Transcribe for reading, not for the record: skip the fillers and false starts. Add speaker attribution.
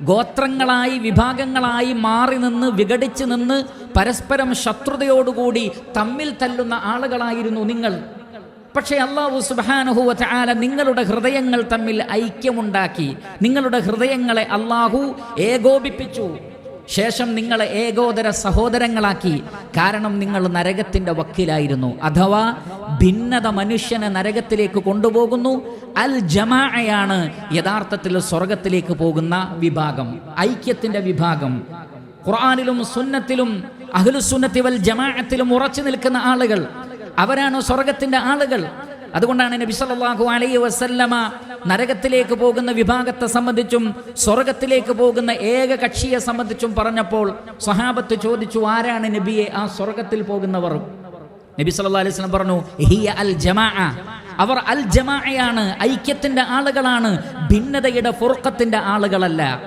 Speaker 1: ഗോത്രങ്ങളായി വിഭാഗങ്ങളായി മാറി നിന്ന് വിഘടിച്ച് നിന്ന് പരസ്പരം ശത്രുതയോടുകൂടി തമ്മിൽ തല്ലുന്ന ആളുകളായിരുന്നു നിങ്ങൾ. പക്ഷേ അല്ലാഹു സുബ്ഹാനഹു വ തആല നിങ്ങളുടെ ഹൃദയങ്ങൾ തമ്മിൽ ഐക്യമുണ്ടാക്കി. നിങ്ങളുടെ ഹൃദയങ്ങളെ അല്ലാഹു ഏകോപിപ്പിച്ചു. ശേഷം നിങ്ങളെ ഏകോദര സഹോദരങ്ങളാക്കി. കാരണം നിങ്ങൾ നരകത്തിന്റെ വക്കിലായിരുന്നു. അഥവാ ഭിന്നത മനുഷ്യനെ നരകത്തിലേക്ക് കൊണ്ടുപോകുന്നു. അൽ ജമാഅയാണ് യഥാർത്ഥത്തിൽ സ്വർഗത്തിലേക്ക് പോകുന്ന വിഭാഗം, ഐക്യത്തിന്റെ വിഭാഗം. ഖുർആനിലും സുന്നത്തിലും അഹ്ലുസുന്നത്തി വൽ ജമാഅത്തിലും ഉറച്ചു നിൽക്കുന്ന ആളുകൾ അവരാണ് സ്വർഗത്തിന്റെ ആളുകൾ. അതുകൊണ്ടാണ് നബി സല്ലല്ലാഹു അലൈഹി വസല്ലമ നരകത്തിലേക്ക് പോകുന്ന വിഭാഗത്തെ സംബന്ധിച്ചും സ്വർഗത്തിലേക്ക് പോകുന്ന ഏക കക്ഷിയെ സംബന്ധിച്ചും പറഞ്ഞപ്പോൾ സ്വഹാബത്ത് ചോദിച്ചു, ആരാണ് നബിയെ ആ സ്വർഗത്തിൽ പോകുന്നവർ? നബി സല്ലല്ലാഹു അലൈഹി വസല്ലം പറഞ്ഞു, ഹിയ അൽ ജമാഅ, അവർ അൽ ജമാഅയാണ്, ഐക്യത്തിന്റെ ആളുകളാണ്, ഭിന്നതയുടെ ഫുർഖത്തിന്റെ ആളുകളല്ല.